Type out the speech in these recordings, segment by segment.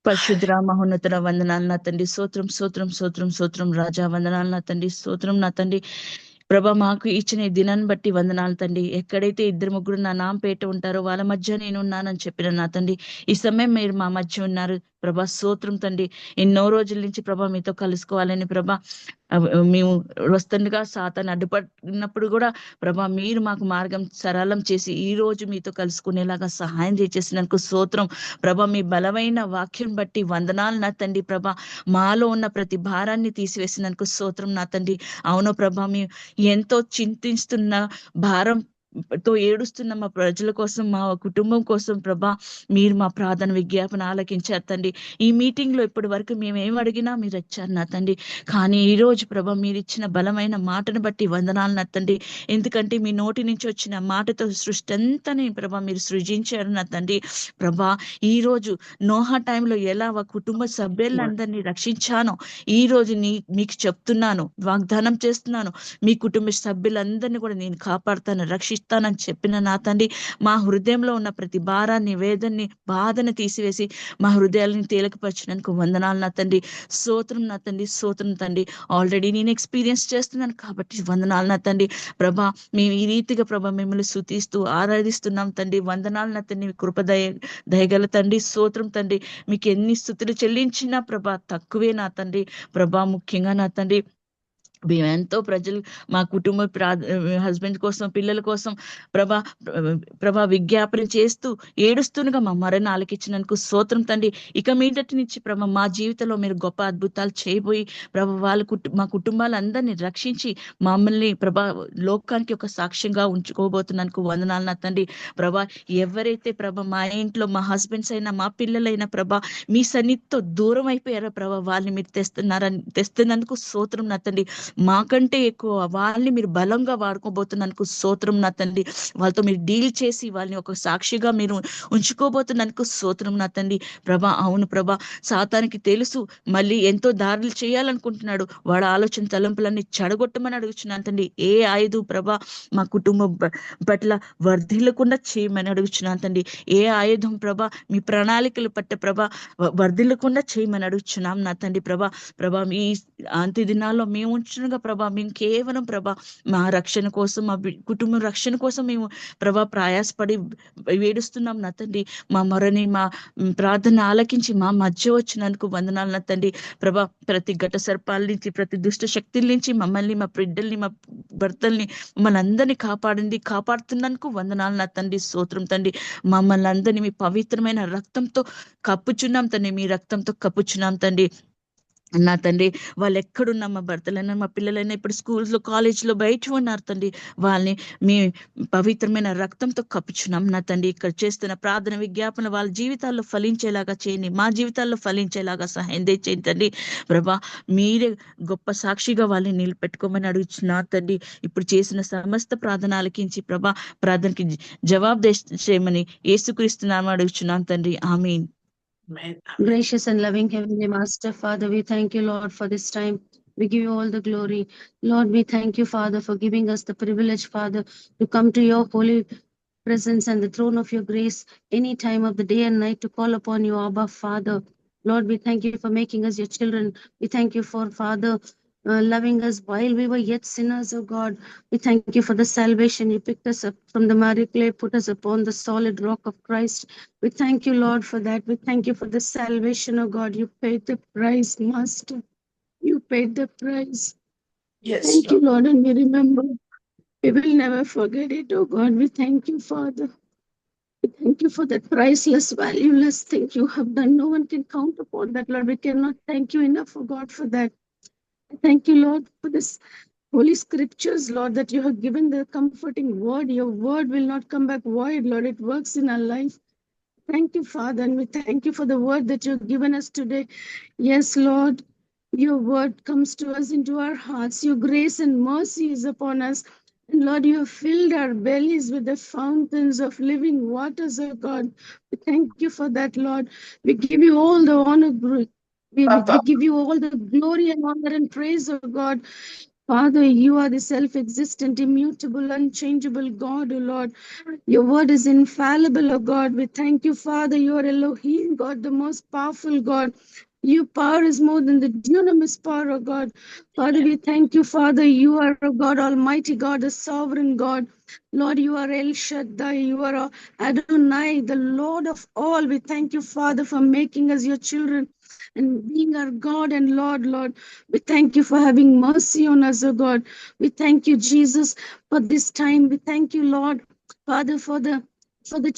పరిశుద్ర మహోన్నతర వందనాలు నా తండ్రి, స్తోత్రం స్తోత్రం స్తోత్రం స్తోత్రం రాజా, వందనాలు నా తండ్రి, స్తోత్రం నా తండ్రి. ప్రభా, మాకు ఇచ్చిన ఈ దినాన్ని బట్టి వందనాలు తండ్రి. ఎక్కడైతే ఇద్దరు ముగ్గురు నా పేట ఉంటారో వాళ్ళ మధ్య నేను ఉన్నానని చెప్పిన నా తండ్రి, ఈ సమయం మీరు మా మధ్య ఉన్నారు ప్రభా. స్తోత్రం తండ్రి. ఎన్నో రోజుల నుంచి ప్రభా మీతో కలుసుకోవాలని ప్రభా మేము వస్తుండగా సాతాను అడ్డుపడినప్పుడు కూడా ప్రభా మీరు మాకు మార్గం సరళం చేసి ఈ రోజు మీతో కలుసుకునేలాగా సహాయం చేసేసినందుకు స్తోత్రం ప్రభా. మీ బలమైన వాక్యం బట్టి వందనాలు నా తండ్రి ప్రభా. మాలో ఉన్న ప్రతి భారాన్ని తీసివేసినందుకు స్తోత్రం నా తండ్రి. అవును ప్రభా, మేము ఎంతో చింతిస్తున్న భారం తో ఏడుస్తున్న మా ప్రజల కోసం, మా కుటుంబం కోసం ప్రభా మీరు మా ప్రార్థన విజ్ఞాపన ఆలకించారు తండ్రి. ఈ మీటింగ్ లో ఇప్పటి వరకు మేము ఏం అడిగినా మీరు వచ్చారు నా తండ్రి. కానీ ఈ రోజు ప్రభా మీరు ఇచ్చిన బలమైన మాటను బట్టి వందనాలు నా తండ్రి. ఎందుకంటే మీ నోటి నుంచి వచ్చిన మాటతో సృష్టి అంతని ప్రభా మీరు సృజించారు నా తండ్రి ప్రభా. ఈ రోజు నోహా టైంలో ఎలా కుటుంబ సభ్యులందరినీ రక్షించానో ఈ రోజు మీకు చెప్తున్నాను, వాగ్దానం చేస్తున్నాను, మీ కుటుంబ సభ్యులందరినీ కూడా నేను కాపాడుతాను, రక్షిస్తానని చెప్పిన నా తండ్రి, మా హృదయంలో ఉన్న ప్రతి భారాన్ని, వేదన్ని, బాధను తీసివేసి మా హృదయాలను తేలికపరిచినందుకు వందనాలు నా తండ్రి. స్తోత్రం నా తండ్రి, స్తోత్రం తండ్రి. ఆల్రెడీ నేను ఎక్స్పీరియన్స్ చేస్తున్నాను కాబట్టి వందనాలు నా తండ్రి ప్రభా. మేము ఈ రీతిగా ప్రభా మిమ్మల్ని స్తుతిస్తూ ఆరాధిస్తున్నాం తండ్రి. వందనాలు నా తండ్రి. కృప దయగల తండ్రి, స్తోత్రం తండ్రి. మీకు ఎన్ని స్తుతులు చెల్లించినా ప్రభా తక్కువే నా తండ్రి ప్రభా. ముఖ్యంగా నా తండ్రి మేము ఎంతో ప్రజలు మా కుటుంబ హస్బెండ్ కోసం, పిల్లల కోసం ప్రభా విజ్ఞాపన చేస్తూ ఏడుస్తుండగా మా మరణ ఆలకించినందుకు స్తోత్రం తండ్రి. ఇక మీదటి నుంచి ప్రభా మా జీవితంలో మీరు గొప్ప అద్భుతాలు చేయబోయి ప్రభా మా కుటుంబాలందరినీ రక్షించి మమ్మల్ని ప్రభా లోకానికి ఒక సాక్ష్యంగా ఉంచుకోబోతున్నందుకు వందనాలు నా తండ్రి ప్రభా. ఎవరైతే ప్రభా మా ఇంట్లో మా హస్బెండ్స్ అయినా మా పిల్లలైనా ప్రభా మీ సన్నిధితో దూరం అయిపోయారో ప్రభా వాళ్ళని మీరు తెస్తున్నందుకు స్తోత్రం నా తండ్రి. మాకంటే ఎక్కువ వాళ్ళని మీరు బలంగా వాడుకోబోతున్నందుకు స్తోత్రం నా తండ్రి. వాళ్ళతో మీరు డీల్ చేసి వాళ్ళని ఒక సాక్షిగా మీరు ఉంచుకోబోతున్నందుకు స్తోత్రం నా తండ్రి ప్రభా. అవును ప్రభా, సాతానికి తెలుసు మళ్ళీ ఎంతో దారులు చేయాలనుకుంటున్నాడు. వాడు ఆలోచన తలంపులన్నీ చెడగొట్టమని అడుగుచున్నాను తండ్రి. ఏ ఆయుధం ప్రభా మా కుటుంబం పట్ల వర్ధిల్లకుండా చేయమని అడుగుచున్నాను తండ్రి. ఏ ఆయుధం ప్రభా మీ ప్రణాళికలు పట్ట ప్రభా వర్ధిల్లకుండా చేయమని అడుగుచున్నాం నా తండ్రి ప్రభా. ప్రభా మీ అంత్య దినాల్లో మేము ఉంచుగా ప్రభా మేము కేవలం ప్రభా మా రక్షణ కోసం, మా కుటుంబం రక్షణ కోసం మేము ప్రభా ప్రయాసపడి వేడుస్తున్నాం నా తండ్రి. మా మొరని, మా ప్రార్థన ఆలకించి మా మధ్య వచ్చినందుకు వందనాలు నా తండ్రి ప్రభా. ప్రతి ఘట సర్పాల నుంచి, ప్రతి దుష్ట శక్తుల నుంచి మమ్మల్ని, మా బిడ్డల్ని, మా భర్తల్ని, మమ్మల్ని అందరినీ కాపాడుతున్నందుకు వందనాలు నా తండ్రి. స్తోత్రం తండ్రి. మమ్మల్ని అందరినీ మీ పవిత్రమైన రక్తంతో కప్పుచున్నాం తండ్రి. మీ రక్తంతో కప్పుచున్నాం తండ్రి నా తండ్రి. వాళ్ళు ఎక్కడున్నా, మా భర్తలైనా మా పిల్లలైనా ఇప్పుడు స్కూల్స్ లో, కాలేజ్ లో బయట ఉన్నారు తండ్రి. వాళ్ళని మీ పవిత్రమైన రక్తంతో కప్పుచున్నాం నా తండ్రి. ఇక్కడ చేస్తున్న ప్రార్థన విజ్ఞాపన వాళ్ళ జీవితాల్లో ఫలించేలాగా చేయండి, మా జీవితాల్లో ఫలించేలాగా సహాయం చేయండి తండ్రి ప్రభా. మీరే గొప్ప సాక్షిగా వాళ్ళని నిలబెట్టుకోమని అడుగుచున్నా తండ్రి. ఇప్పుడు చేసిన సమస్త ప్రార్థన ఆలకించి ప్రభా ప్రార్థనకి జవాబు చేయమని యేసుక్రీస్తునామమున అడుగుచున్నాం తండ్రి. ఆమేన్. Gracious and loving Heavenly Master, Father, we thank you, Lord, for this time. We give you all the glory. Lord, we thank you, Father, for giving us the privilege, Father, to come to your holy presence and the throne of your grace any time of the day and night to call upon you, Abba, Father. Lord, we thank you for making us your children. We thank you for, Father, loving us while we were yet sinners, oh God. We thank you for the salvation. You picked us up from the miry clay, put us upon the solid rock of Christ. We thank you, Lord, for that. We thank you for the salvation, oh God. You paid the price, Master. You paid the price. Yes, Thank you, Lord. Lord, and we remember. We will never forget it, oh God. We thank you, Father. We thank you for that priceless, valueless thing you have done. No one can count upon that, Lord. We cannot thank you enough, oh God, for that. I thank you, Lord, for this holy scriptures, Lord, that you have given the comforting word. Your word will not come back void, Lord. It works in our life. Thank you, Father, and we thank you for the word that you've given us today. Yes, Lord, your word comes to us into our hearts. Your grace and mercy is upon us. And Lord, you have filled our bellies with the fountains of living waters, oh God. We thank you for that, Lord. We give you all the honor. We give you all the glory and honor and praise, oh God. Father, you are the self-existent, immutable, unchangeable God, O Lord. Your word is infallible, O God. We thank you, Father. You are Elohim, God, the most powerful God. Your power is more than the dunamis power, O God. Father, we thank you, Father. You are a God, Almighty God, a sovereign God. Lord, you are El Shaddai. You are Adonai, the Lord of all. We thank you, Father, for making us your children and being our God and Lord. We thank you for having mercy on us, O God. We thank you, Jesus, for this time. We thank you, Lord, Father, for the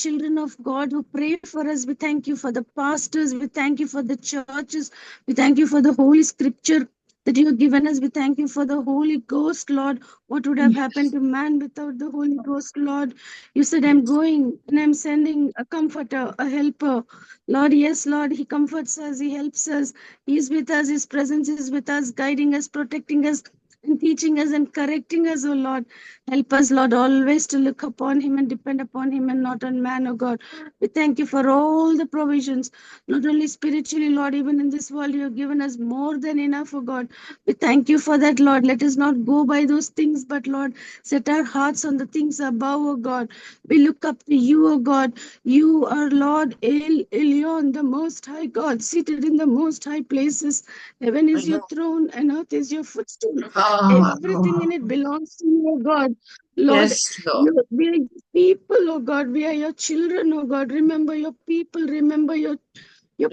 children of God who pray for us. We thank you for the pastors. We thank you for the churches. We thank you for the Holy Scripture that you have given us. We thank you for the Holy Ghost, Lord. What would have happened to man without the Holy Ghost, Lord? You said, I'm going and I'm sending a comforter, a helper. Lord, yes, Lord, He comforts us, He helps us, He is with us, His presence is with us, guiding us, protecting us, and teaching us and correcting us, oh Lord. Help us, Lord, always to look upon Him and depend upon Him and not on man, oh God. We thank you for all the provisions, not only spiritually, Lord, even in this world, you have given us more than enough, oh God. We thank you for that, Lord. Let us not go by those things, but Lord, set our hearts on the things above, oh God. We look up to you, oh God. You are Lord El Elyon, the Most High God, seated in the Most High places. Heaven is your throne and earth is your footstool. Everything in it belongs to you, oh God. Lord, Yes, Lord. we are your people, oh God. We are your children, oh God. Remember your people. Remember your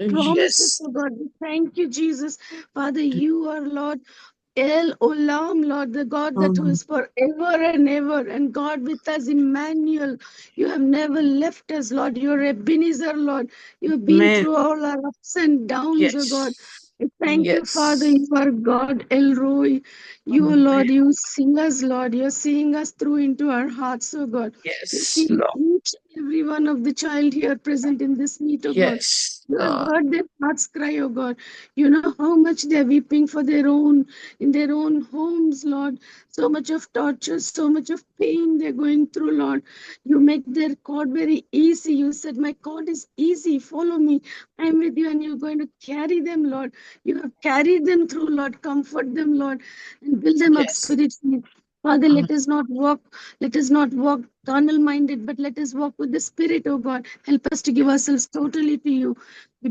promises, Yes. oh God. We thank you, Jesus. Father, you are Lord El Olam, Lord, the God that who is forever and ever, and God with us, Emmanuel. You have never left us, Lord. You're Ebenezer, Lord. You've been Amen. through all our ups and downs, oh God. Yes. We thank you, Father. Yes. You are God, El Roy. You, oh Amen. Lord, you sing us, Lord. You're seeing us through into our hearts, oh God. You Yes, see Lord. each and every one of the child here present in this meet, oh God. Yes, You have Lord. heard their hearts cry, oh God. You know how much they're weeping for their own, in their own homes, Lord. So much of torture, so much of pain they're going through, Lord. You make their cord very easy. You said, my cord is easy. Follow me. I'm with you, and you're going to carry them, Lord. You have carried them through, Lord. Comfort them, Lord, and build them up Yes. spiritually. Father, let us not walk carnal minded, but let us walk with the Spirit, oh God. Help us to give ourselves totally to you.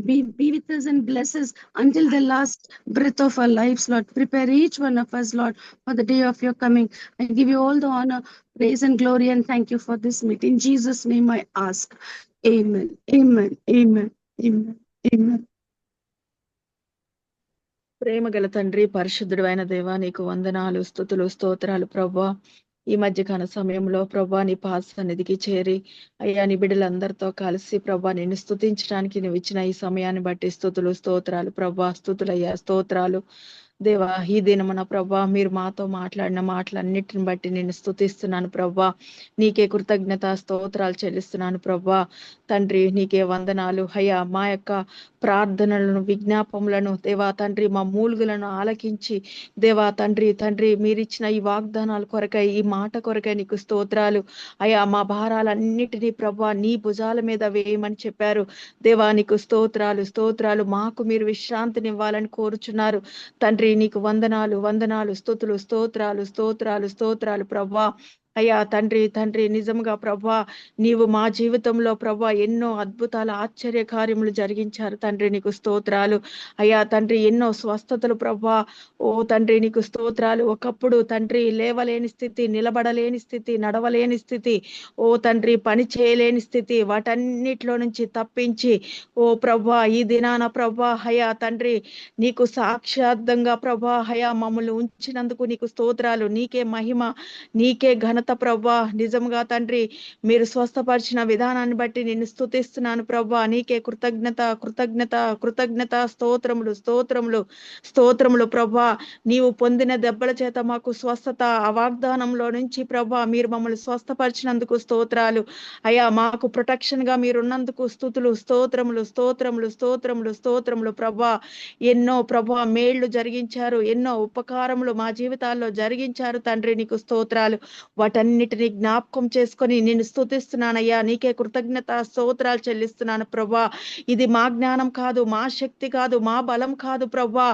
Be with us and bless us until the last breath of our lives, Lord. Prepare each one of us, Lord, for the day of your coming. I give you all the honor, praise, and glory, and thank you for this meeting. In Jesus' name I ask. Amen. Amen. Amen. Amen. Amen. ప్రేమ గల తండ్రి, పరిశుద్ధుడు అయిన దేవా, నీకు వందనాలు, స్తుతులు, స్తోత్రాలు ప్రభా. ఈ మధ్యకాల సమయంలో ప్రభా నీ పాద సన్నిధికి చేరి అయ్యా నీ బిడ్డలందరితో కలిసి ప్రభా నిన్ను స్తుతించడానికి నువ్వు ఇచ్చిన ఈ సమయాన్ని బట్టి స్తుతులు, స్తోత్రాలు ప్రభా. స్తుతులయ్యా, స్తోత్రాలు దేవా. ఈ దినమున ప్రభా మీరు మాతో మాట్లాడిన మాటలన్నిటిని బట్టి నేను స్తుతిస్తున్నాను ప్రభా. నీకే కృతజ్ఞత స్తోత్రాలు చెల్లిస్తున్నాను ప్రభా. తండ్రి నీకే వందనాలు అయ్యా. మా యొక్క ప్రార్థనలను, విజ్ఞాపములను దేవా తండ్రి, మా మూలుగులను ఆలకించి దేవా తండ్రి మీరిచ్చిన ఈ వాగ్దానాల కొరకై, ఈ మాట కొరకై నీకు స్తోత్రాలు అయ్యా. మా భారాలన్నిటినీ ప్రభా నీ భుజాల మీద వేయమని చెప్పారు దేవా. నీకు స్తోత్రాలు, స్తోత్రాలు. మాకు మీరు విశ్రాంతినివ్వాలని కోరుచున్నారు తండ్రి. నీకు వందనాలు, వందనాలు, స్తుతులు, స్తోత్రాలు, స్తోత్రాలు, స్తోత్రాలు ప్రభా. అయ్యా తండ్రి నిజంగా ప్రభా నీవు మా జీవితంలో ప్రభా ఎన్నో అద్భుతాల ఆశ్చర్య కార్యములు జరిగించారు తండ్రి. నీకు స్తోత్రాలు అయ్యా తండ్రి. ఎన్నో స్వస్థతలు ప్రభా. ఓ తండ్రి నీకు స్తోత్రాలు. ఒకప్పుడు తండ్రి లేవలేని స్థితి, నిలబడలేని స్థితి, నడవలేని స్థితి, ఓ తండ్రి పని చేయలేని స్థితి, వాటన్నిటిలో నుంచి తప్పించి ఓ ప్రభా ఈ దినాన ప్రభా అయ్యా తండ్రి నీకు సాక్షార్థంగా ప్రభా హయా మమ్మల్ని ఉంచినందుకు నీకు స్తోత్రాలు. నీకే మహిమ, నీకే ఘనత ప్రభా. నిజంగా తండ్రి మీరు స్వస్థపరిచిన విధానాన్ని బట్టి నేను స్తుతిస్తున్నాను ప్రభా. నీకే కృతజ్ఞత, కృతజ్ఞత, కృతజ్ఞత. స్తోత్రములు, స్తోత్రములు, స్తోత్రములు ప్రభా. నీవు పొందిన దెబ్బల చేత మాకు స్వస్థత, ఆ వాగ్దానంలో నుంచి ప్రభా మీరు మమ్మల్ని స్వస్థపరిచినందుకు స్తోత్రాలు అయ్యా. మాకు ప్రొటెక్షన్ గా మీరున్నందుకు స్తుతులు, స్తోత్రములు, స్తోత్రములు, స్తోత్రములు, స్తోత్రములు ప్రభా. ఎన్నో ప్రభా మేళ్లు జరిగించారు, ఎన్నో ఉపకారములు మా జీవితాల్లో జరిగించారు తండ్రి. నీకు స్తోత్రాలు. వాటన్నిటిని జ్ఞాపకం చేసుకొని నిన్ను స్తుతిస్తున్నానయ్యా. నీకే కృతజ్ఞత స్తోత్రాలు చెల్లిస్తున్నాను ప్రభా. ఇది మా జ్ఞానం కాదు, మా శక్తి కాదు, మా బలం కాదు ప్రభా.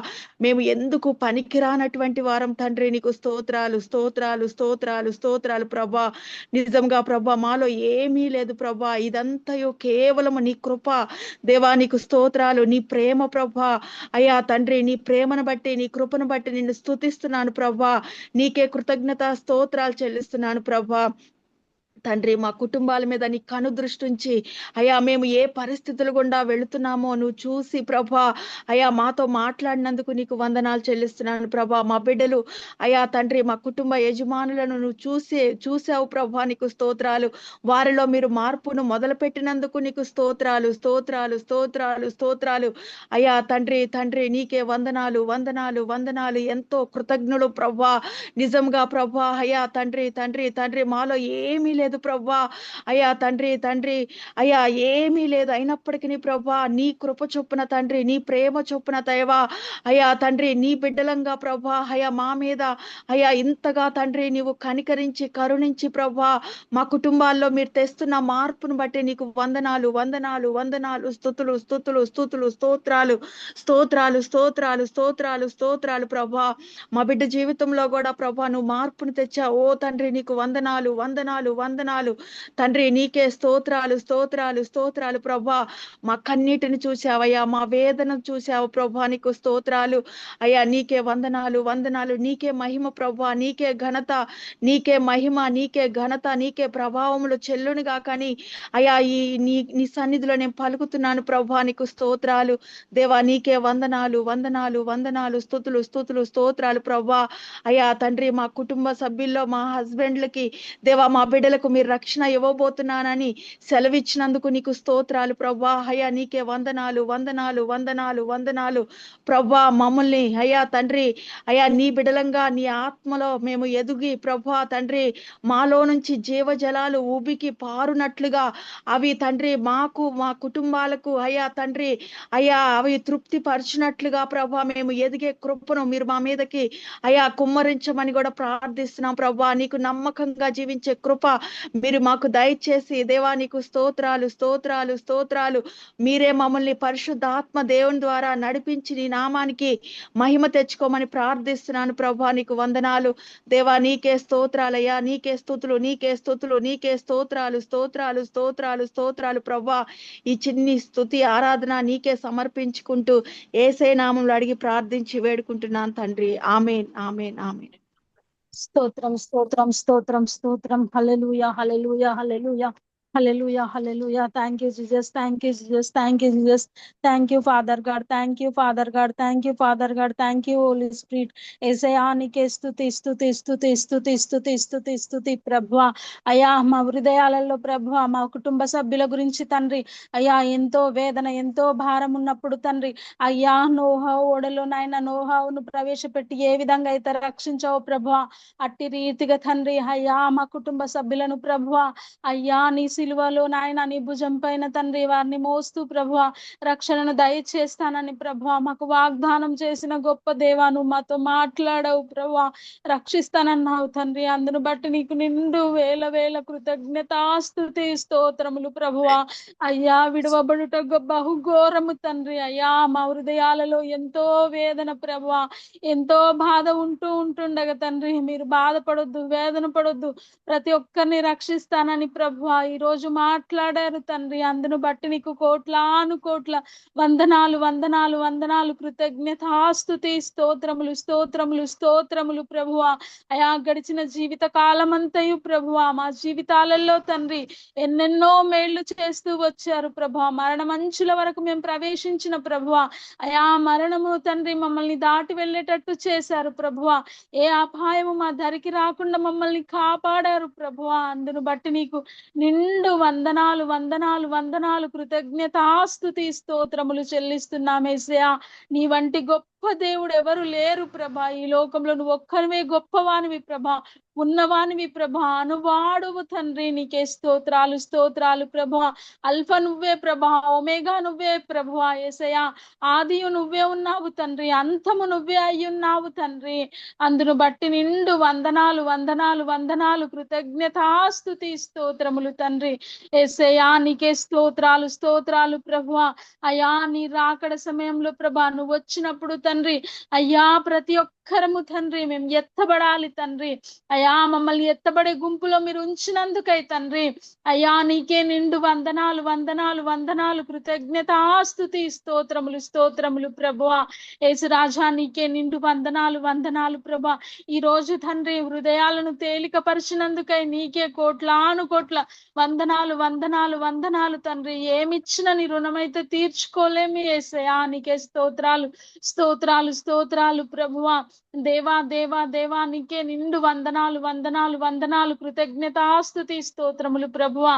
మేము ఎందుకు పనికిరానటువంటి వారం తండ్రి. నీకు స్తోత్రాలు స్తోత్రాలు స్తోత్రాలు స్తోత్రాలు ప్రభా. నిజంగా ప్రభా మాలో ఏమీ లేదు ప్రభా. ఇదంతయు కేవలము నీ కృప దేవా. నీకు స్తోత్రాలు, నీ ప్రేమ ప్రభా. అయ్యా తండ్రి, నీ ప్రేమను బట్టి నీ కృపను బట్టి నిన్ను స్తుతిస్తున్నాను ప్రభా. నీకే కృతజ్ఞత స్తోత్రాలు చెల్లిస్తున్నాను ప్రభా. తండ్రి, మా కుటుంబాల మీద నీ కనుదృష్టి ఉంచి అయ్యా మేము ఏ పరిస్థితులు గుండా వెళుతున్నామో నువ్వు చూసి ప్రభా అయ్యా మాతో మాట్లాడినందుకు నీకు వందనాలు చెల్లిస్తున్నాను ప్రభా. మా బిడ్డలు అయ్యా తండ్రి, మా కుటుంబ యజమానులను నువ్వు చూసావు ప్రభా. నీకు స్తోత్రాలు. వారిలో మీరు మార్పును మొదలుపెట్టినందుకు నీకు స్తోత్రాలు స్తోత్రాలు స్తోత్రాలు స్తోత్రాలు అయ్యా తండ్రి. తండ్రి నీకే వందనాలు వందనాలు వందనాలు. ఎంతో కృతజ్ఞులు ప్రభా. నిజంగా ప్రభా అయ్యా తండ్రి తండ్రి తండ్రి మాలో ఏమీ లేదు ప్రభా. అయ్యా తండ్రి తండ్రి అయ్యా ఏమీ లేదు. అయినప్పటికీ ప్రభా నీ కృప చొప్పున తండ్రి, నీ ప్రేమ చొప్పున దయవా అయ్యా తండ్రి నీ బిడ్డలంగా ప్రభా అయ్యా మా మీద అయ్యా ఇంతగా తండ్రి నీవు కనికరించి కరుణించి ప్రభా మా కుటుంబాల్లో మీరు తెస్తున్న మార్పును బట్టి నీకు వందనాలు వందనాలు వందనాలు. స్తుతులు స్తుతులు స్తుతులు స్తోత్రాలు స్తోత్రాలు స్తోత్రాలు స్తోత్రాలు స్తోత్రాలు ప్రభా. మా బిడ్డ జీవితంలో కూడా ప్రభా నువ్వు మార్పును తెచ్చా. ఓ తండ్రి నీకు వందనాలు వందనాలు వందనాలు తండ్రి. నీకే స్తోత్రాలు స్తోత్రాలు స్తోత్రాలు ప్రభా. మా కన్నీటిని చూసావయ్యా, మా వేదన చూసావు ప్రభా. నీకు స్తోత్రాలు అయ్యా. నీకే వందనాలు వందనాలు. నీకే మహిమ ప్రభా. నీకే ఘనత, నీకే మహిమ, నీకే ఘనత, నీకే ప్రభావములు చెల్లునుగా కానీ అయ్యా ఈ నీ సన్నిధిలో నేను పలుకుతున్నాను ప్రభా. నీకు స్తోత్రాలు దేవా. నీకే వందనాలు వందనాలు వందనాలు. స్తుతులు స్తుతులు స్తోత్రాలు ప్రభా. అయ్యా తండ్రి, మా కుటుంబ సభ్యుల్లో మా హస్బెండ్లకి దేవా మా బిడ్డలకు మీరు రక్షణ ఇవ్వబోతున్నానని సెలవిచ్చినందుకు నీకు స్తోత్రాలు ప్రభా. అయ్యా నీకే వందనాలు వందనాలు వందనాలు వందనాలు ప్రభా. మమ్మల్ని అయ్యా తండ్రి అయ్యా నీ బిడ్డలంగా నీ ఆత్మలో మేము ఎదుగి ప్రభా తండ్రి మాలో నుంచి జీవజలాలు ఊబికి పారునట్లుగా అవి తండ్రి మాకు మా కుటుంబాలకు అయ్యా తండ్రి అయ్యా అవి తృప్తి పరిచినట్లుగా ప్రభా మేము ఎదిగే కృపను మీరు మా మీదకి అయ్యా కుమ్మరించమని కూడా ప్రార్థిస్తున్నాం ప్రభా. నీకు నమ్మకంగా జీవించే కృప మీరు మాకు దయచేసి దేవా నీకు స్తోత్రాలు స్తోత్రాలు స్తోత్రాలు. మీరే మమ్మల్ని పరిశుద్ధాత్మ దేవుని ద్వారా నడిపించి నీ నామానికి మహిమ తెచ్చుకోమని ప్రార్థిస్తున్నాను ప్రభా. నీకు వందనాలు దేవా. నీకే స్తోత్రాలయ్యా. నీకే స్తుతులు నీకే స్తుతులు నీకే స్తోత్రాలు స్తోత్రాలు స్తోత్రాలు స్తోత్రాలు ప్రభా. ఈ చిన్ని స్తుతి ఆరాధన నీకే సమర్పించుకుంటూ యేసే నామములో అడిగి ప్రార్థించి వేడుకుంటున్నాను తండ్రి. ఆమేన్ ఆమేన్ ఆమేన్. స్తోత్రం స్తోత్రం స్తోత్రం స్తోత్రం. Hallelujah hallelujah hallelujah hallelujah hallelujah. Thank you Jesus, thank you Jesus, thank you Jesus, thank you father God, thank you father God, thank you father God, thank you Holy Spirit. యేసయ్యా నీకే స్తుతి స్తుతి స్తుతి స్తుతి స్తుతి స్తుతి స్తుతి ప్రభువా. అయ్యా మా హృదయాలలో ప్రభువా మా కుటుంబ సభ్యుల గురించి తండ్రి అయ్యా ఎంతో వేదన ఎంతో భారం ఉన్నప్పుడు తండ్రి అయ్యా నోహా ఓడలో నాయన నోహావును ప్రవేశపెట్టి ఏ విధంగా అయితే రక్షించావు ప్రభువా అట్టి రీతిగా తండ్రి అయ్యా మా కుటుంబ సభ్యులను ప్రభువా అయ్యా నీ సిలువలో నాయన నీ భుజం పైన తండ్రి వారిని మోస్తూ ప్రభువా రక్షణను దయచేస్తానని ప్రభువా మాకు వాగ్దానం చేసిన గొప్ప దేవా. నువ్వు మాతో మాట్లాడవు ప్రభువా, రక్షిస్తానన్నావు తండ్రి. అందును బట్టి నీకు నిండు వేల వేల కృతజ్ఞతాస్తుతి స్తోత్రములు ప్రభువా. అయ్యా విడవబడుట బహుఘోరము తండ్రి. అయ్యా మా హృదయాలలో ఎంతో వేదన ప్రభువా, ఎంతో బాధ ఉంటుండగా తండ్రి మీరు బాధపడొద్దు వేదన పడొద్దు, ప్రతి ఒక్కరిని రక్షిస్తానని ప్రభువా ఈ రోజు మాట్లాడారు తండ్రి. అందును బట్టి నీకు కోట్లాను కోట్ల వందనాలు వందనాలు వందనాలు. కృతజ్ఞతాస్తుతి స్తోత్రములు స్తోత్రములు స్తోత్రములు ప్రభువా. అయా గడిచిన జీవిత కాలమంతయు ప్రభువా మా జీవితాలలో తండ్రి ఎన్నెన్నో మేళ్లు చేస్తూ వచ్చారు ప్రభువా. మరణమంచుల వరకు మేము ప్రవేశించిన ప్రభువా అయా మరణము తండ్రి మమ్మల్ని దాటి వెళ్ళేటట్టు చేశారు ప్రభువా. ఏ అపాయము మా ధరికి రాకుండా మమ్మల్ని కాపాడారు ప్రభువా. అందును బట్టి నీకు నిండు వందనాలు వందనాలు వందనాలు. కృతజ్ఞతాస్తుతి స్తోత్రములు చెల్లిస్తున్నాం యేసయ్యా. నీ వంటి గొప్ప దేవుడు ఎవరు లేరు ప్రభా. ఈ లోకంలో నువ్వు ఒక్కరివే గొప్పవానివి ప్రభా. ఉన్నవానివి ప్రభా, అనువాడువు తండ్రి. నీకే స్తోత్రాలు స్తోత్రాలు ప్రభా. అల్ఫా నువ్వే ప్రభా, ఒమేగా నువ్వే ప్రభా. యేసయ్యా ఆదియు నువ్వే ఉన్నావు తండ్రి, అంతము నువ్వే అయ్యున్నావు తండ్రి. అందును బట్టి నిండు వందనాలు వందనాలు వందనాలు, కృతజ్ఞతాస్తుతి స్తోత్రములు తండ్రి. యేసయ్యా నీకే స్తోత్రాలు స్తోత్రాలు ప్రభువా. అయ్యా నీ రాకడ సమయంలో ప్రభా నువ్వు వచ్చినప్పుడు తండ్రి, అయ్యా ప్రతి ఒక్కరము తండ్రి మేము ఎత్తబడాలి తండ్రి. అయ్యా మమ్మల్ని ఎత్తబడే గుంపులో మీరు ఉంచినందుకై తండ్రి, అయ్యా నీకే నిండు వందనాలు వందనాలు వందనాలు, కృతజ్ఞతాస్తుతి స్తోత్రములు స్తోత్రములు ప్రభువా. యేసు రాజా నీకే నిండు వందనాలు వందనాలు ప్రభా. ఈ రోజు తండ్రి హృదయాలను తేలికపరిచినందుకై నీకే కోట్లాను కోట్ల వందనాలు వందనాలు వందనాలు తండ్రి. ఏమిచ్చిన నీ రుణమైతే తీర్చుకోలేమి యేసయ్యా. నీకే స్తోత్రాలు స్తోత్రాలు స్తోత్రాలు ప్రభువా. దేవా దేవా దేవా నీకే నిండు వందనాలు వందనాలు వందనాలు, కృతజ్ఞతాస్తుతి స్తోత్రములు ప్రభువా.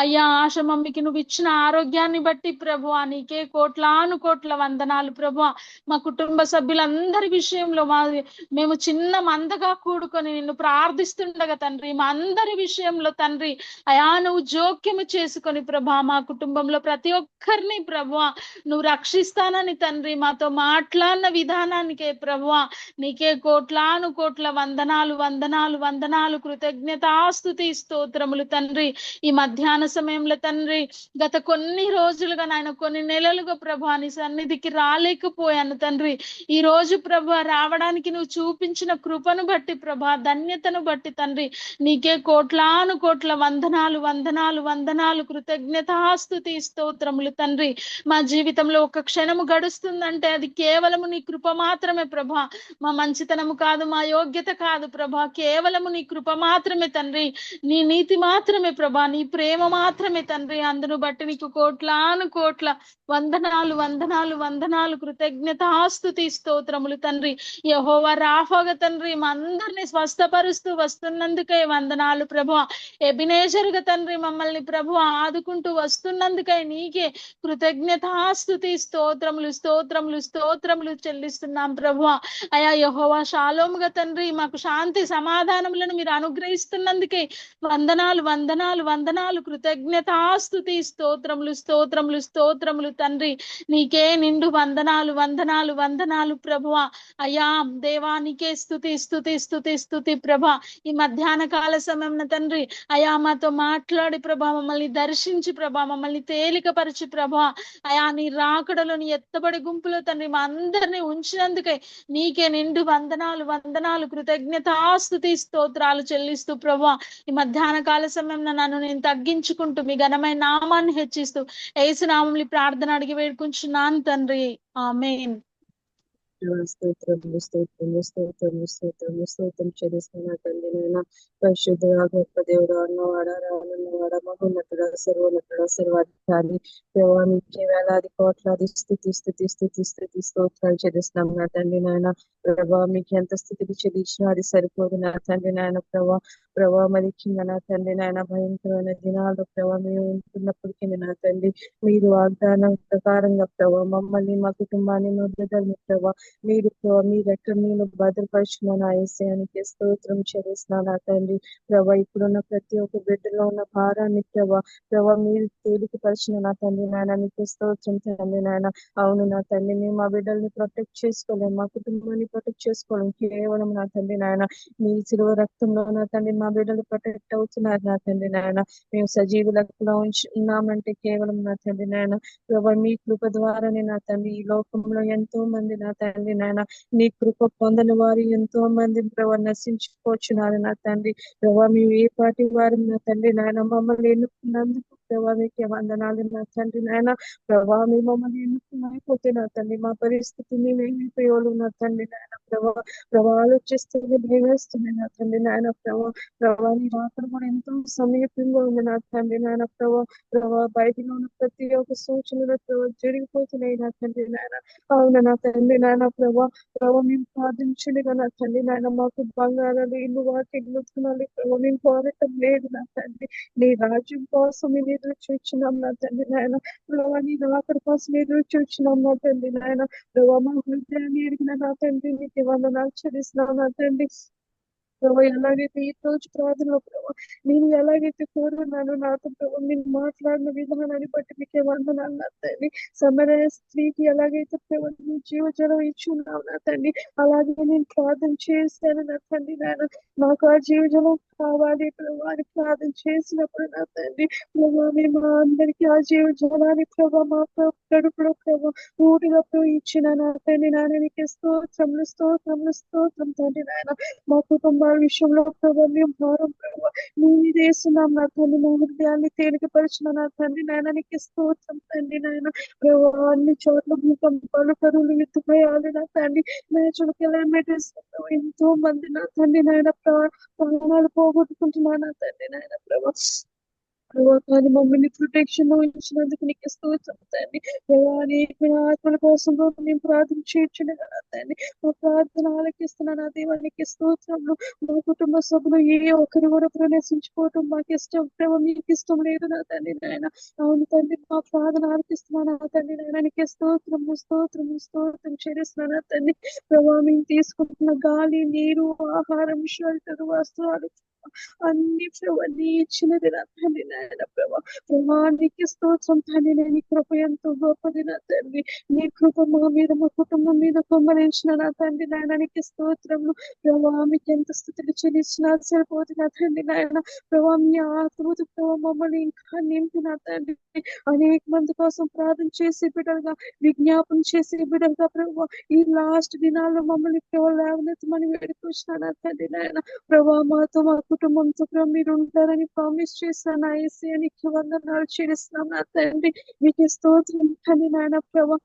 అయ్యా ఆశ మమ్మికి నువ్వు ఇచ్చిన ఆరోగ్యాన్ని బట్టి ప్రభువా నీకే కోట్లాను కోట్ల వందనాలు ప్రభువా. మా కుటుంబ సభ్యులందరి విషయంలో మేము చిన్న మందగా కూడుకొని నిన్ను ప్రార్థిస్తుండగా తండ్రి, మా అందరి విషయంలో తండ్రి అయా నువ్వు జోక్యము చేసుకొని ప్రభా మా కుటుంబంలో ప్రతి ఒక్కరిని ప్రభువా నువ్వు రక్షిస్తానని తండ్రి మాతో మాట్లాడిన విధానానికే ప్రభువా నీకే కోట్లాను కోట్ల వందనాలు వందనాలు వందనాలు, కృతజ్ఞతాస్తుతి స్తోత్రములు తండ్రి. ఈ మధ్యాహ్న సమయంలో తండ్రి గత కొన్ని రోజులుగా నాయన కొన్ని నెలలుగా ప్రభా నీ సన్నిధికి రాలేకపోయాను తండ్రి. ఈ రోజు ప్రభా రావడానికి నువ్వు చూపించిన కృపను బట్టి ప్రభా, ధన్యతను బట్టి తండ్రి నీకే కోట్లాను కోట్ల వందనాలు వందనాలు వందనాలు, కృతజ్ఞతాస్తుతి స్తోత్రములు తండ్రి. మా జీవితంలో ఒక క్షణము గడుస్తుందంటే అది కేవలము నీ కృప మాత్రమే ప్రభా. మా మంచితనము కాదు, మా యోగ్యత కాదు ప్రభా, కేవలము నీ కృప మాత్రమే తండ్రి, నీ నీతి మాత్రమే ప్రభా, నీ ప్రేమ మాత్రమే తండ్రి. అందును బట్టి నీకు కోట్లాను కోట్ల వందనాలు వందనాలు వందనాలు, కృతజ్ఞతాస్తుతి స్తోత్రములు తండ్రి. యెహోవా రాఫాగా తండ్రి మా అందరినీ స్వస్థపరుస్తూ వస్తున్నందుకై వందనాలు ప్రభువా. ఎబినేజరుగా తండ్రి మమ్మల్ని ప్రభువా ఆదుకుంటూ వస్తున్నందుకై నీకే కృతజ్ఞతాస్తుతి స్తోత్రములు స్తోత్రములు స్తోత్రములు చెల్లిస్తున్నాం ప్రభువా. అయా యెహోవా షాలోముగా తండ్రి మాకు శాంతి సమాధానములను మీరు అనుగ్రహిస్తున్నందుకే వందనాలు వందనాలు వందనాలు, కృతజ్ఞతాస్తుతి స్తోత్రములు స్తోత్రములు స్తోత్రములు తండ్రి. నీకే నిండు వందనాలు వందనాలు వందనాలు ప్రభువా. అయ్యా దేవా నీకే స్తుతి స్తుతి స్తుతి స్తుతి ప్రభా. ఈ మధ్యాహ్న కాల సమయం తండ్రి అయా మాతో మాట్లాడి ప్రభా, మమ్మల్ని దర్శించి ప్రభా, మమ్మల్ని తేలికపరిచి ప్రభా, అయా నీ రాకడలోని ఎత్తబడి గుంపులో తండ్రి మా అందరినీ ఉంచినందుకై నీకే నిండు వందనాలు వందనాలు, కృతజ్ఞతాస్తుతి స్తోత్రాలు చెల్లిస్తూ ప్రభా. ఈ మధ్యాహ్న కాల సమయం నన్ను నేను తగ్గించుకుంటూ మీ ఘనమైన నామాన్ని హెచ్చిస్తూ యేసు నామములో ప్రార్థన అడిగి వేడుకుంటున్నాను తండ్రి. ఆమేన్. స్తోత్రములు స్తోత్రములు స్తోత్రములు స్తోత్రములు స్తోత్రం చెల్లిస్తున్నా తండ్రి నాయన. పరిశుద్ధుడా గొప్ప దేవుడు, అన్నవాడ రానున్నవాడ మహోన్నతుడ సర్వోన్నతుడ సర్వాధికారి ప్రభావ నీకే వేలాది కోట్లాది స్థుతి స్థుతి స్థుతి స్థుతి స్తోత్రాలు చెల్లిస్తున్నాం నా తండ్రి నాయన. ప్రభావ మీకు ఎంత స్థితికి చెల్లించినా అది సరిపోదు నా తండ్రి నాయన. ప్రభావ మరి కింద నా తండ్రి నాయన భయంకరమైన దినాలు ప్రభావ మేము ఉంటున్నప్పటికీ నా తండ్రి మీరు వాగ్దానం ప్రకారంగా ప్రభావ మమ్మల్ని మా కుటుంబాన్ని మా బిడ్డల్ని ప్రభావ మీరు ఎక్కడ నేను భద్రపరుచున్నాను ఆ ఏసయానికి స్తోత్రం చెల్లిస్తున్నాను నా తండ్రి. ప్రభా ఇప్పుడున్న ప్రతి ఒక్క బిడ్డలో ఉన్న భారాన్ని ప్రభా మీరు తేలికపరిచిన నా తండ్రి నాయన నీకు స్తోత్రం తండ్రి నాయన. అవును నా తండ్రి మేము మా బిడ్డల్ని ప్రొటెక్ట్ చేసుకోలేము, మా కుటుంబాన్ని ప్రొటెక్ట్ చేసుకోలేము, కేవలం నా తండ్రి నాయన మీ శిలువ రక్తంలో నా తండ్రి మా బిడ్డలు ప్రొటెక్ట్ అవుతున్నారు నా తండ్రి నాయన. మేము సజీవులకు ఉన్నామంటే కేవలం నా తండ్రి నాయన ప్రభా మీ కృప ద్వారానే నా తండ్రి. ఈ లోకంలో ఎంతో మంది నా తండ్రి నాయన నీ కృప పొందని వారు ఎంతో మంది ప్రభా నశించుకోవచ్చున్నారు నా తండ్రి. ప్రభా మేము ఏ పాటి వారు నా తండ్రి నాయన మమ్మల్ని ఎన్నుకున్నందుకు ప్రభా మీకే వందనాలు నా తండ్రి నాయన. ప్రభా మీ మమ్మల్ని ఎన్నుకున్నాయిపోతే నా తండ్రి మా పరిస్థితి మేమేమైపోయాలు నా తండ్రి నాయన. ప్రభా ఆలోచిస్తుంది భయవేస్తుంది నా తండ్రి నాయన. ప్రభా నీ రాత్రి కూడా ఎంతో సమీపంగా ఉంది నా తండ్రి నాయన. ప్రభా బయటలో ఉన్న ప్రతి ఒక్క సూచనలు జరిగిపోతున్నాయి నా తండ్రి నాయన. అవును నా తండ్రి నాయన. ప్రభా మేము ప్రార్థించలేగా నా తండ్రి నాయన మాకు బంగారాలు ఇల్లు వాటిల్లు ప్రభా మేము పోరాటం లేదు నా తండ్రి. నీ రాజ్యం కోసం మేము ఎదురు చూస్తున్నాం నా తండ్రి నాయన. ప్రభా నీ రాకడ కోసం ఎదురు చూస్తున్నాం నా తండ్రి నాయన. ప్రభా మా హృదయాన్ని ఎరిగిన నా తండ్రి నీకు వందనాలు చెల్లిస్తున్నాం నా తండ్రి. ప్రభా ఎలాగైతే ఈ రోజు ప్రార్థనలో ప్రభా నేను ఎలాగైతే కోరున్నానో నాతో ప్రభా మీరు మాట్లాడిన విధానాన్ని బట్టి మీకే వందనాలు నా తండ్రి. సమరయ స్త్రీకి ఎలాగైతే ప్రభా నువ్వు జీవజలం ఇచ్చున్నావు నా తండ్రి, అలాగే నేను ప్రార్థన చేశాను నా తండ్రి. నాకు ఆ జీవజలం కావాలి ప్రభా అని ప్రార్థన చేసినప్పుడు నా తండ్రి ప్రభా మీరు మా అందరికీ ఆ జీవజలాన్ని ప్రభా మా కడుపులో ప్రభా ఊటిగా ఇచ్చిన నా తండ్రి నీకు స్తోత్రం తండ్రి. మా కుటుంబాల విషయంలో ప్రభా మేము భారం ప్రభా నీ మీద వేస్తున్నాం నా తండ్రి. మా హృదయాన్ని తేలికపరిచిన నా తండ్రి నీకు స్తోత్రం తండ్రి. ప్రభా అన్ని చోట్ల భూకంపాలు, కరువులు, విత్తుపోయాలి నా తండ్రి. నేచురల్ కెలామిటీస్ ఎంతో మంది నా తండ్రి ప్రాణాలు పోగొట్టుకుంటున్నాను నా తండ్రి ప్రభా. కానీ మమ్మల్ని ప్రొటెక్షన్ లో ఇచ్చినందుకు నీకు స్తోత్రం తండ్రి. ఆత్మల కోసం మేము ప్రార్థన చేయొచ్చును కదా తండ్రి. మా ప్రార్థన ఆలకిస్తున్నాను ఆ దేవానికి స్తోత్రంలో. మా కుటుంబ సభ్యులు ఏ ఒక్కరు కూడా ప్రవేశించుకోవటం మాకు ఇష్టం ప్రభావ మీకు ఇష్టం లేదు నా తండ్రి అవును తండ్రి, మా ప్రార్థన ఆలకిస్తున్నాను ఆ తండ్రి నీకు స్తోత్రం చేస్తున్నాను ఆ తండ్రి. ప్రభావ మేము తీసుకుంటున్న గాలి, నీరు, ఆహారం, షెల్టర్, వస్త్రాలు అన్ని ప్రభా నీ ఇచ్చినది నా తండ్రి ప్రభా. ప్రభానికి స్తోత్రం తండ్రి. నీ కృప ఎంతో గొప్పది నా తండ్రి. నీ కృప మా మీద, మా కుటుంబం మీద కొమ్మరించిన నా తండ్రి నీకు స్తోత్రము ప్రభా. మీకు ఎంత స్థితిని చెల్లించినా సరిపోతుంది నా తండ్రి ప్రభా. మీ ఆత్మతో ప్రభావ మమ్మల్ని ఇంకా నింపి నా తండ్రి. అనేక మంది కోసం ప్రార్థన చేసే బిడ్డలుగా, విజ్ఞాపన చేసే బిడ్డలుగా ప్రభావ ఈ లాస్ట్ దినాల్లో మమ్మల్ని ప్రభావ లేవనెత్తమని వేడుకొచ్చిన నా తండ్రి ప్రభా. మాతో మా కుటుంబంతో ప్రభావ మీరు ఉంటారని ప్రామిస్ చేశాను నా ఏసీయానికి వందనాలు చెల్లిస్తున్నాం నా తండ్రి. మీకు స్తోత్రం తండ్రి ప్రభా.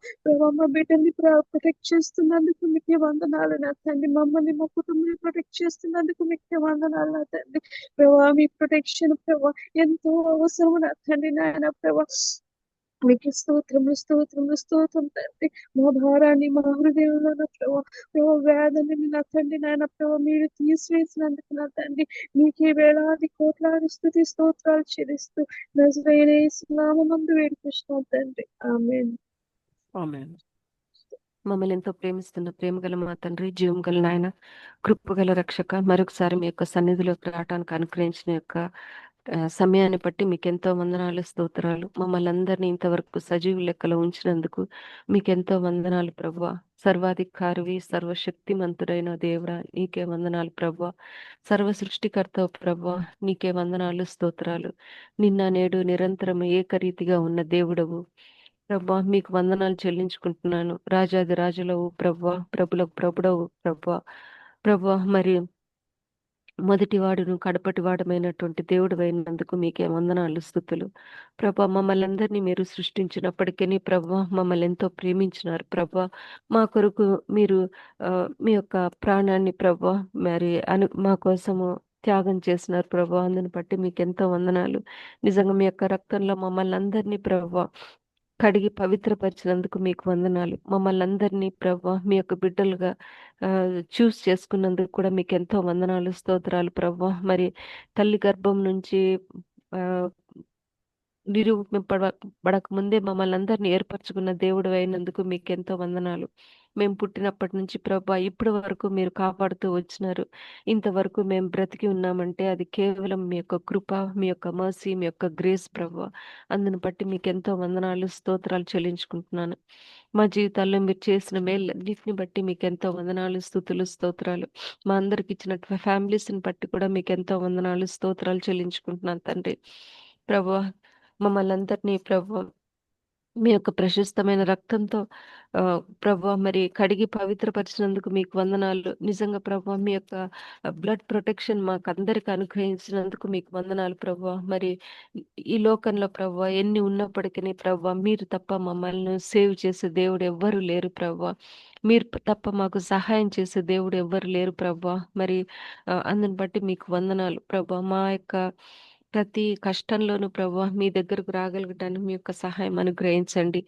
మా బిడ్డల్ని ప్రొటెక్ట్ చేస్తున్నందుకు మీకు వందనాలు నా తండ్రి. మమ్మల్ని మా కుటుంబాన్ని ప్రొటెక్ట్ చేస్తున్నందుకు మీకు వందనాలు నా తండ్రి ప్రభా. మీ ప్రొటెక్షన్ ప్రభా ఎంతో అవసరం నా తండ్రి ప్రభా. మీకు స్తోత్రం తండ్రి. మా భారాన్ని, మా హృదయంలో ప్రభావ వ్యాధిని నా తండ్రి ప్రభావ మీరు తీసివేసినందుకు నా తండ్రి మీకే వేలాది కోట్లాది స్తుతి స్తోత్రాలు చెల్లిస్తూ నజరేయుడైన యేసు నామమున వేడుకొంటున్నాం తండ్రి. ఆమేన్. మమ్మల్ని ఎంతో ప్రేమిస్తున్న ప్రేమగల మా తండ్రి, జీవం గల నాయన, కృపగల రక్షక, మరొకసారి మీ యొక్క సన్నిధిలోకి రావడానికి అనుగ్రహించిన యొక్క సమయాన్ని బట్టి మీకు ఎంతో వందనాలు, స్తోత్రాలు. మమ్మల్ని అందరినీ ఇంతవరకు సజీవ లెక్కలో ఉంచినందుకు మీకు ఎంతో వందనాలు ప్రభువా. సర్వాధికారివి, సర్వశక్తిమంతుడైన దేవుడా నీకే వందనాలు ప్రభువా. సర్వ సృష్టికర్త ప్రభువా నీకే వందనాలు, స్తోత్రాలు. నిన్న నేడు నిరంతరం ఏకరీతిగా ఉన్న దేవుడవు ప్రభా, మీకు వందనాలు చెల్లించుకుంటున్నాను. రాజాది రాజులవు ప్రభా, ప్రభులకు ప్రభుడవు ప్రభా. మరి మొదటి వాడును కడపటి వాడమైనటువంటి దేవుడు అయినందుకు మీకే వందనాలు, స్తుతులు ప్రభా. మమ్మల్ని అందరినీ మీరు సృష్టించినప్పటికీ ప్రభా మమ్మల్ని ఎంతో ప్రేమించినారు ప్రభా. మా కొరకు మీరు మీ యొక్క ప్రాణాన్ని ప్రభా మరి మా కోసము త్యాగం చేసినారు ప్రభా. అందుని బట్టి మీకు ఎంతో వందనాలు. నిజంగా మీ యొక్క రక్తంలో మమ్మల్ని అందరినీ ప్రభా కడిగి పవిత్రపరిచినందుకు మీకు వందనాలు. మమ్మల్ని అందరినీ ప్రభా మీ యొక్క బిడ్డలుగా చూస్ చేసుకున్నందుకు కూడా మీకు ఎంతో వందనాలు, స్తోత్రాలు ప్రభా. మరి తల్లి గర్భం నుంచి నిరూపింపబడక ముందే మమ్మల్ని అందరినీ ఏర్పరచుకున్న దేవుడు అయినందుకు మీకు ఎంతో వందనాలు. మేము పుట్టినప్పటి నుంచి ప్రభా ఇప్పటి వరకు మీరు కాపాడుతూ వచ్చినారు. ఇంతవరకు మేము బ్రతికి ఉన్నామంటే అది కేవలం మీ యొక్క కృప, మీ యొక్క మర్సీ, మీ యొక్క గ్రేస్ ప్రభా. అందుని బట్టి మీకు ఎంతో వందనాలు, స్తోత్రాలు చెల్లించుకుంటున్నాను. మా జీవితాల్లో మీరు చేసిన మేలన్నిటిని బట్టి మీకు ఎంతో వందనాలు, స్తుతులు, స్తోత్రాలు. మా అందరికి ఇచ్చిన ఫ్యామిలీస్ని బట్టి కూడా మీకు ఎంతో వందనాలు, స్తోత్రాలు చెల్లించుకుంటున్నాను తండ్రి ప్రభా. మమ్మల్ని అందరినీ ప్రభా మీ యొక్క ప్రశస్తమైన రక్తంతో ప్రభా మరి కడిగి పవిత్రపరిచినందుకు మీకు వందనాలు. నిజంగా ప్రభా మీ యొక్క బ్లడ్ ప్రొటెక్షన్ మాకు అందరికి అనుగ్రహించినందుకు మీకు వందనాలు ప్రభా. మరి ఈ లోకంలో ప్రభా ఎన్ని ఉన్నప్పటికీ ప్రభా మీరు తప్ప మమ్మల్ని సేవ్ చేసే దేవుడు ఎవ్వరు లేరు ప్రభా. మీరు తప్ప మాకు సహాయం చేసే దేవుడు ఎవ్వరు లేరు ప్రభా. మరి అందుని బట్టి మీకు వందనాలు ప్రభా. మా యొక్క ప్రతి కష్టంలోనూ ప్రభా మీ దగ్గరకు రాగలగటానికి మీ యొక్క సహాయం అనుగ్రహించండి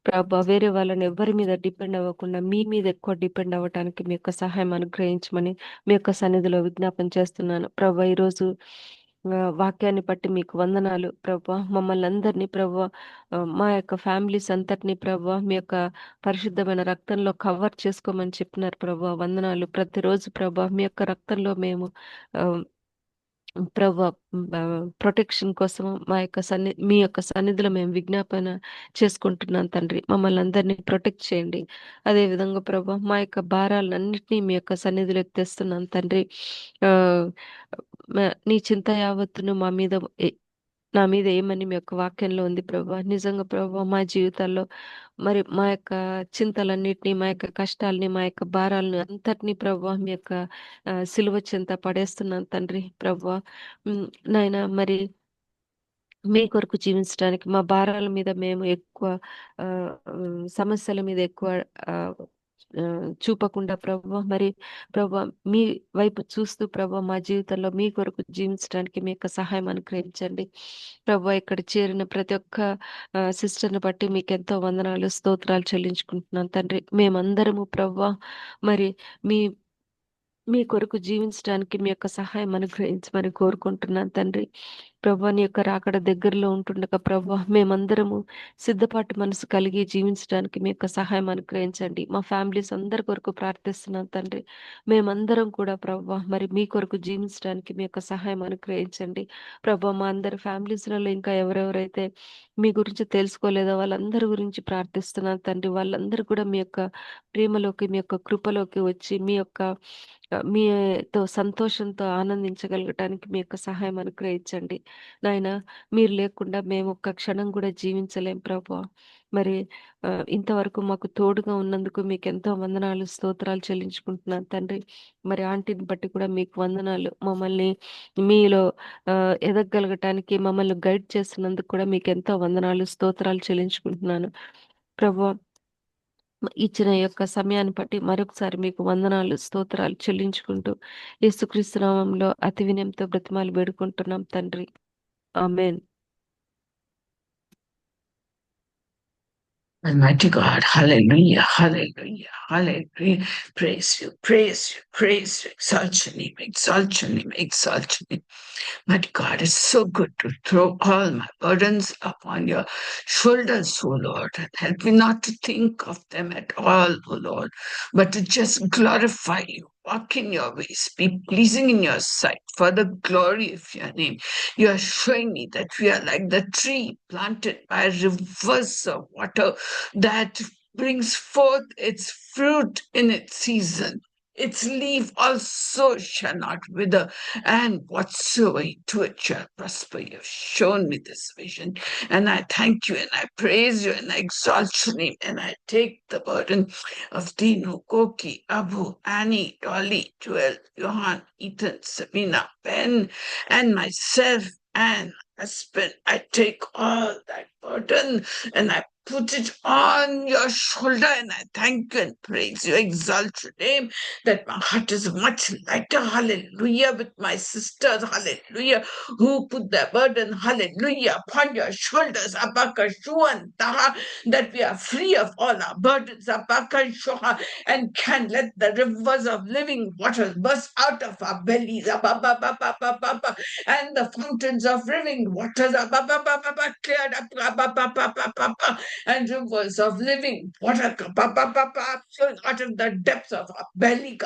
ప్రభా. వేరే వాళ్ళని ఎవరి మీద డిపెండ్ అవ్వకుండా మీ మీద ఎక్కువ డిపెండ్ అవ్వటానికి మీ యొక్క సహాయం అనుగ్రహించమని మీ యొక్క సన్నిధిలో విజ్ఞాపన చేస్తున్నాను ప్రభా. ఈరోజు వాక్యాన్ని బట్టి మీకు వందనాలు ప్రభా. మమ్మల్ని అందరినీ ప్రభా, మా యొక్క ఫ్యామిలీస్ అంతటినీ ప్రభా మీ యొక్క పరిశుద్ధమైన రక్తంలో కవర్ చేసుకోమని చెప్పినారు ప్రభా. వందనాలు. ప్రతిరోజు ప్రభా మీ యొక్క రక్తంలో మేము ఆ, ప్రభా ప్రొటెక్షన్ కోసం మీ యొక్క సన్నిధిలో మేము విజ్ఞాపన చేసుకుంటున్నాం తండ్రి. మమ్మల్ని అందరినీ ప్రొటెక్ట్ చేయండి. అదే విధంగా ప్రభా మా యొక్క భారాలన్నింటినీ మీ యొక్క సన్నిధిలోకి తెస్తున్నాం తండ్రి. ఆ నీ చింత యావత్తును నా మీద ఏమని మీ యొక్క వాక్యంలో ఉంది ప్రభా. నిజంగా ప్రభా మా జీవితాల్లో మరి మా యొక్క చింతలన్నిటినీ, మా యొక్క కష్టాలని, మా యొక్క భారాలను అంతటినీ ప్రభా మీ యొక్క సిలువ చింత పడేస్తున్నాను తండ్రి ప్రభా. నాయన మరి మీ కొరకు జీవించడానికి మా భారాల మీద మేము ఎక్కువ సమస్యల మీద ఎక్కువ చూపకుండా ప్రభా, మరి ప్రభా మీ వైపు చూస్తూ ప్రభా మా జీవితంలో మీ కొరకు జీవించడానికి మీ యొక్క సహాయం అనుగ్రహించండి ప్రభా. ఇక్కడ చేరిన ప్రతి ఒక్క సిస్టర్ని బట్టి మీకు ఎంతో వందనాలు, స్తోత్రాలు చెల్లించుకుంటున్నాను తండ్రి. మేమందరము ప్రభా మరి మీ కొరకు జీవించడానికి మీ యొక్క సహాయం అనుగ్రహించమని కోరుకుంటున్నాను తండ్రి ప్రభా. నీ యొక్క రాకడ దగ్గరలో ఉంటుండగా ప్రభా మేమందరము సిద్ధపాటు మనసు కలిగి జీవించడానికి మీ యొక్క సహాయం అనుగ్రహించండి. మా ఫ్యామిలీస్ అందరి కొరకు ప్రార్థిస్తున్నాం తండ్రి. మేమందరం కూడా ప్రభా మరి మీ కొరకు జీవించడానికి మీ యొక్క సహాయం అనుగ్రహించండి ప్రభా. మా అందరి ఫ్యామిలీస్లలో ఇంకా ఎవరెవరైతే మీ గురించి తెలుసుకోలేదో వాళ్ళందరి గురించి ప్రార్థిస్తున్నాను తండ్రి. వాళ్ళందరూ కూడా మీ యొక్క ప్రేమలోకి, మీ యొక్క కృపలోకి వచ్చి మీతో సంతోషంతో ఆనందించగలగటానికి మీ యొక్క సహాయం అనుగ్రహించండి నాయన. మీరు లేకుండా మేము ఒక్క క్షణం కూడా జీవించలేం ప్రభా. మరి ఇంతవరకు మాకు తోడుగా ఉన్నందుకు మీకు ఎంతో వందనాలు, స్తోత్రాలు చెల్లించుకుంటున్నాను తండ్రి. మరి ఆంటీని బట్టి కూడా మీకు వందనాలు. మమ్మల్ని మీలో ఎదగగలగటానికి మమ్మల్ని గైడ్ చేస్తున్నందుకు కూడా మీకు ఎంతో వందనాలు, స్తోత్రాలు చెల్లించుకుంటున్నాను ప్రభా. ఇచ్చిన యొక్క సమయాన్ని బట్టి మరొకసారి మీకు వందనాలు, స్తోత్రాలు చెల్లించుకుంటూ యేసుక్రీస్తు నామములో అతి వినయంతో బ్రతిమాలు వేడుకుంటున్నాం తండ్రి. ఆమేన్. Almighty God, hallelujah, hallelujah, hallelujah. Praise you, praise you, praise you. Exalt your name, exalt your name, exalt your name. Mighty God, it's so good to throw all my burdens upon your shoulders, O Lord. And help me not to think of them at all, O Lord, but to just glorify you. Walk in your ways, be pleasing in your sight for the glory of your name. You are showing me that we are like the tree planted by rivers of water that brings forth its fruit in its season. Its leaf also shall not wither, and whatsoever you do it shall prosper. You have shown me this vision, and I thank you, and I praise you, and I exalt your name, and I take the burden of Dino, Koki, Abu, Annie, Dolly, Joel, Johan, Ethan, Sabina, Ben, and myself, and husband. I take all that burden and I put it on your shoulder, and I thank you and praise you, exalt your name, that my heart is much lighter, hallelujah, with my sisters, hallelujah, who put their burden, hallelujah, upon your shoulders, Abakashuantaha, that we are free of all our burdens, Abakashuha, and can let the rivers of living waters burst out of our bellies, Ababababababa, and the fountains of living waters, Abababababa, cleared up, Abababababa, and rivers of living water flowing out of the depths of our belly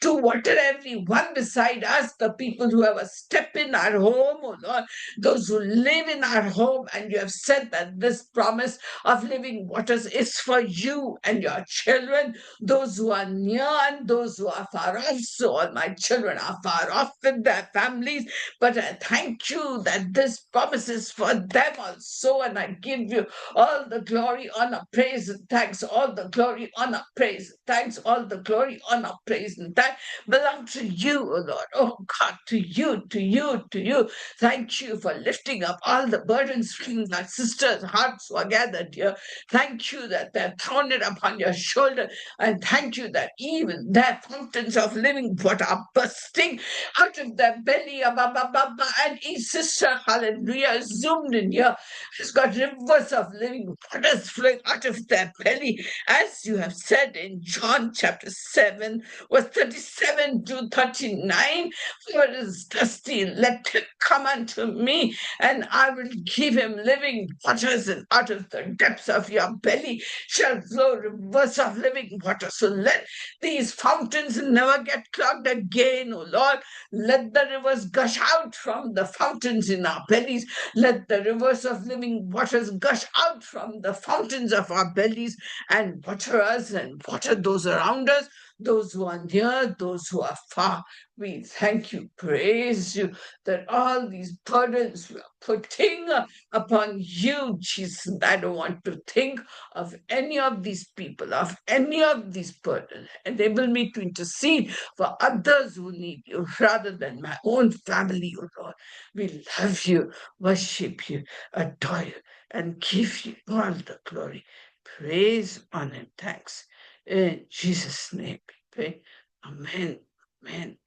to water everyone beside us, the people who have a step in our home, oh Lord, those who live in our home. And you have said that this promise of living waters is for you and your children, those who are near and those who are far off. So all my children are far off with their families, but I thank you that this promise is for them also, and I give you all the glory, honor, praise, and thanks. All the glory, honor, praise, thanks. All the glory, honor, praise, and thanks belong to you, O Lord. Oh God, to you, to you, to you. Thank you for lifting up all the burdens from my sisters' hearts who are gathered here. Thank you that they're thrown it upon your shoulder, and thank you that even their fountains of living water are bursting out of their belly. And each sister, hallelujah, zoomed in here, has got rivers rivers of living waters flowing out of their belly, as you have said in John chapter 7, verse 37 to 39. For it is thirsty, let him come unto me, and I will give him living waters, and out of the depths of your belly shall flow rivers of living water. So let these fountains never get clogged again, O Lord. Let the rivers gush out from the fountains in our bellies. Let the rivers of living waters gush out from the fountains of our bellies and water us and water those around us, those who are near, those who are far. We thank you, praise you, that all these burdens we are putting upon you, Jesus. I don't want to think of any of these people, of any of these burdens. Enable me to intercede for others who need you rather than my own family, O Lord. We love you, worship you, adore you, and give you all the glory, praise, honor, and thanks. In Jesus' name we pray. Amen. Amen.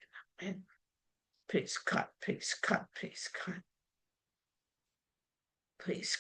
Amen. Praise God. Praise God. Praise God. Praise God.